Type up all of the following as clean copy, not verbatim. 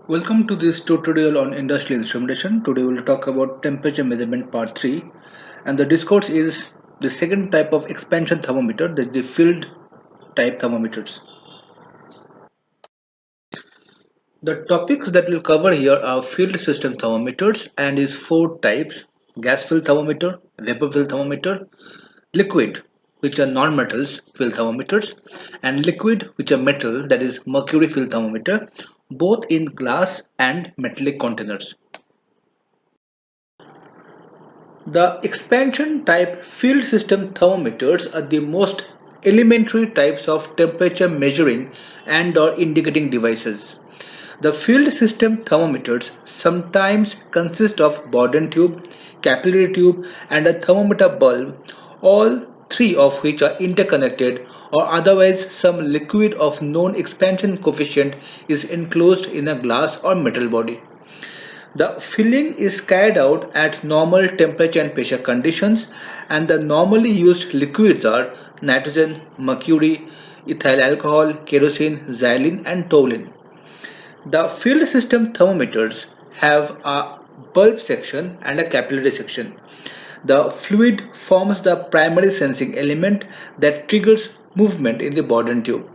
Welcome to this tutorial on industrial instrumentation. Today we will talk about temperature measurement part 3, and the discourse is the second type of expansion thermometer, that is the filled type thermometers. The topics that we'll cover here are filled system thermometers and is four types: gas filled thermometer, vapor filled thermometer, liquid, which are non-metals filled thermometers, and liquid, which are metal, that is mercury filled thermometer, both in glass and metallic containers. The expansion type field system thermometers are the most elementary types of temperature measuring and or indicating devices. The field system thermometers sometimes consist of Bourdon tube, capillary tube and a thermometer bulb, all three of which are interconnected, or otherwise some liquid of known expansion coefficient is enclosed in a glass or metal body. The filling is carried out at normal temperature and pressure conditions, and the normally used liquids are nitrogen, mercury, ethyl alcohol, kerosene, xylene and toluene. The field system thermometers have a bulb section and a capillary section. The fluid forms the primary sensing element that triggers movement in the Bourdon tube.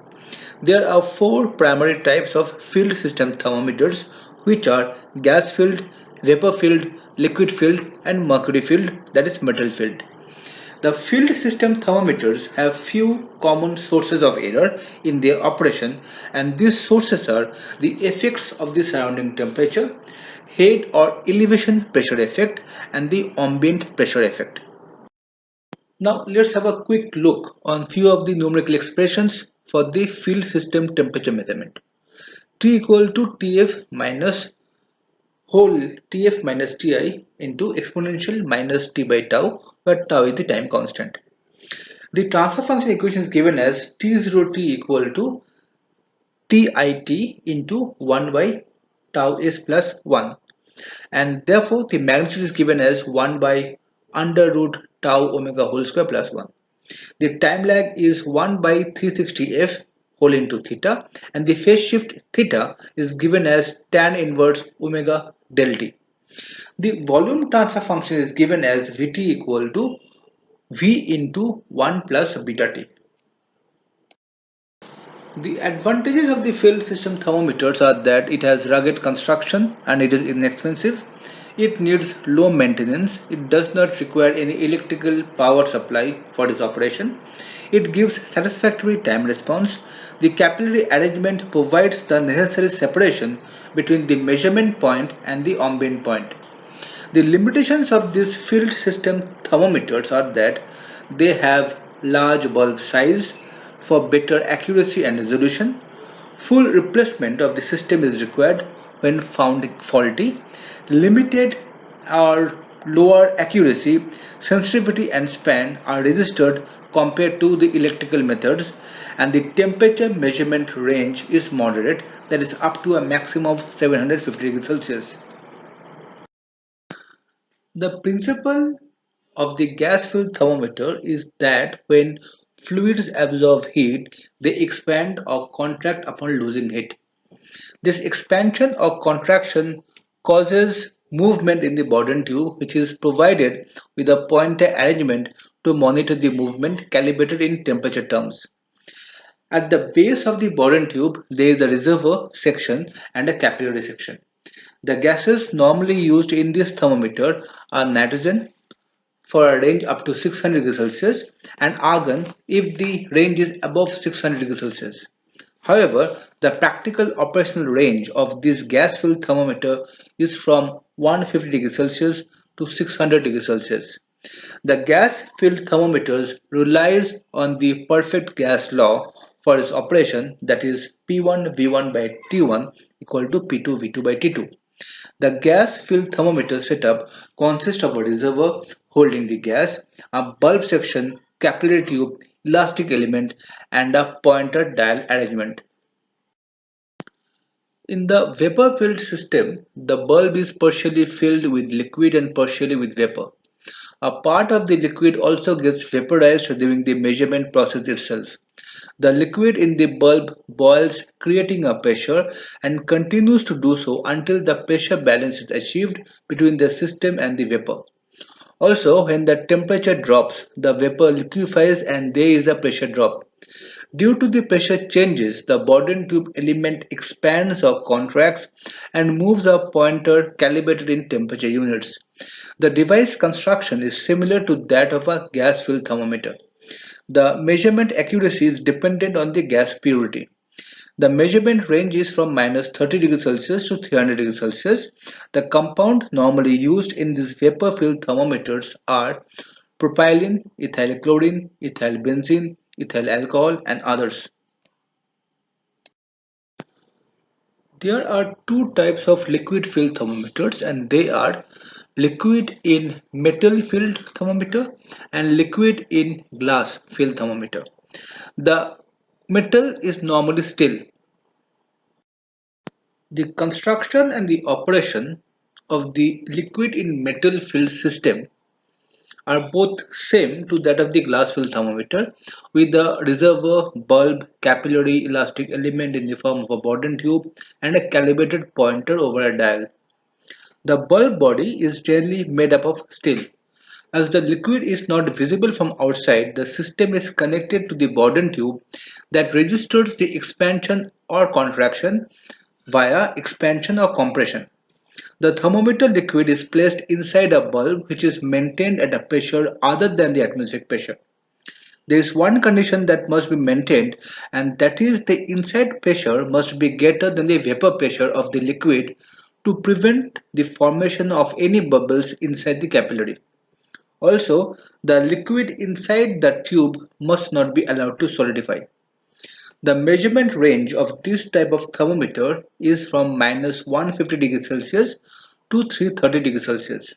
There are four primary types of field system thermometers, which are gas filled, vapor filled, liquid filled and mercury filled, that is metal filled. The field system thermometers have few common sources of error in their operation, and these sources are the effects of the surrounding temperature, head or elevation pressure effect and the ambient pressure effect. Now let's have a quick look on few of the numerical expressions for the field system temperature measurement. T equal to Tf minus whole Tf minus Ti into exponential minus T by tau, where tau is the time constant. The transfer function equation is given as T0T equal to Tit into 1 by tau s plus 1, and therefore the magnitude is given as 1 by under root tau omega whole square plus 1. The time lag is 1 by 360 f whole into theta, and the phase shift theta is given as tan inverse omega del t. The volume transfer function is given as Vt equal to V into 1 plus beta t. The advantages of the field system thermometers are that it has rugged construction and it is inexpensive. It needs low maintenance. It does not require any electrical power supply for its operation. It gives satisfactory time response. The capillary arrangement provides the necessary separation between the measurement point and the ambient point. The limitations of these field system thermometers are that they have large bulb size for better accuracy and resolution. Full replacement of the system is required when found faulty. Limited or lower accuracy, sensitivity and span are registered compared to the electrical methods, and the temperature measurement range is moderate, that is up to a maximum of 750 degrees Celsius. The principle of the gas filled thermometer is that when fluids absorb heat, they expand or contract upon losing heat. This expansion or contraction causes movement in the Bourdon tube, which is provided with a pointer arrangement to monitor the movement calibrated in temperature terms. At the base of the Bourdon tube, there is a reservoir section and a capillary section. The gases normally used in this thermometer are nitrogen for a range up to 600 degrees Celsius and argon if the range is above 600 degrees Celsius. However, the practical operational range of this gas-filled thermometer is from 150 degrees Celsius to 600 degrees Celsius. The gas-filled thermometers relies on the perfect gas law for its operation, that is P1 V1 by T1 equal to P2 V2 by T2. The gas-filled thermometer setup consists of a reservoir holding the gas, a bulb section, capillary tube, elastic element, and a pointer dial arrangement. In the vapor-filled system, the bulb is partially filled with liquid and partially with vapor. A part of the liquid also gets vaporized during the measurement process itself. The liquid in the bulb boils, creating a pressure, and continues to do so until the pressure balance is achieved between the system and the vapor. Also, when the temperature drops, the vapor liquefies and there is a pressure drop. Due to the pressure changes, the Bourdon tube element expands or contracts and moves a pointer calibrated in temperature units. The device construction is similar to that of a gas-filled thermometer. The measurement accuracy is dependent on the gas purity. The measurement range is from -30 degrees Celsius to 300 degrees Celsius. The compound normally used in these vapor-filled thermometers are propylene, ethyl chlorine, ethyl benzene, ethyl alcohol, and others. There are two types of liquid filled thermometers, and they are liquid in metal filled thermometer and liquid in glass filled thermometer. The metal is normally still. The construction and the operation of the liquid in metal filled system are both same to that of the glass filled thermometer, with a reservoir, bulb, capillary elastic element in the form of a Bourdon tube, and a calibrated pointer over a dial. The bulb body is generally made up of steel. As the liquid is not visible from outside, the system is connected to the Bourdon tube that registers the expansion or contraction via expansion or compression. The thermometer liquid is placed inside a bulb which is maintained at a pressure other than the atmospheric pressure. There is one condition that must be maintained, and that is the inside pressure must be greater than the vapor pressure of the liquid to prevent the formation of any bubbles inside the capillary. Also, the liquid inside the tube must not be allowed to solidify. The measurement range of this type of thermometer is from -150 degrees Celsius to 330 degrees Celsius.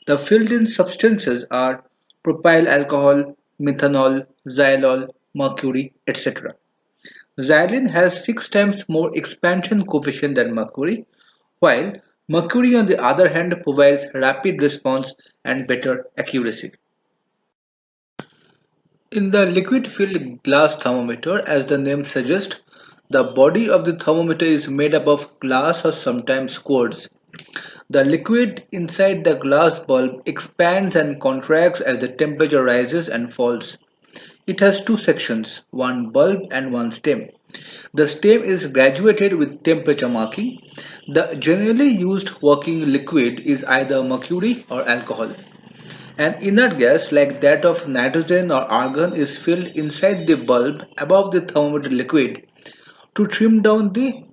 The filled-in substances are propyl alcohol, methanol, xylol, mercury, etc. Xylene has 6 times more expansion coefficient than mercury, while mercury on the other hand provides rapid response and better accuracy. In the liquid-filled glass thermometer, as the name suggests, the body of the thermometer is made up of glass or sometimes quartz. The liquid inside the glass bulb expands and contracts as the temperature rises and falls. It has two sections, one bulb and one stem. The stem is graduated with temperature marking. The generally used working liquid is either mercury or alcohol. An inert gas like that of nitrogen or argon is filled inside the bulb above the thermometer liquid to trim down the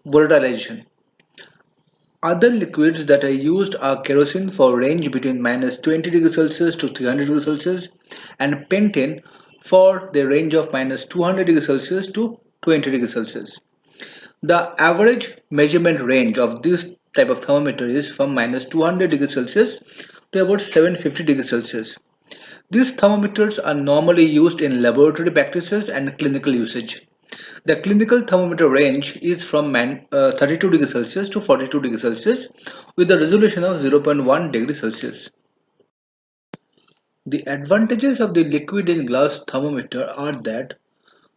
volatilization. Other liquids that are used are kerosene for range between -20 degrees Celsius to 300 degrees Celsius and pentane for the range of -200 degrees Celsius to 20 degrees Celsius. The average measurement range of this type of thermometer is from -200 degrees Celsius to about 750 degrees Celsius. These thermometers are normally used in laboratory practices and clinical usage. The clinical thermometer range is from 32 degrees Celsius to 42 degrees Celsius with a resolution of 0.1 degree Celsius. The advantages of the liquid in glass thermometer are that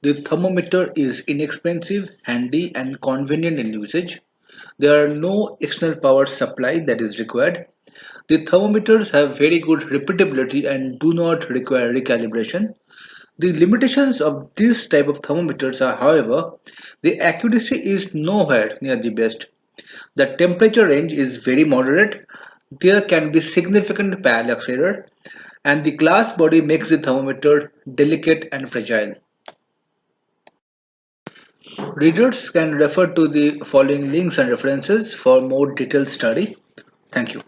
the thermometer is inexpensive, handy and convenient in usage. There are no external power supply that is required. The thermometers have very good repeatability and do not require recalibration. The limitations of this type of thermometers are, however, the accuracy is nowhere near the best. The temperature range is very moderate. There can be significant parallax error, and the glass body makes the thermometer delicate and fragile. Readers can refer to the following links and references for more detailed study. Thank you.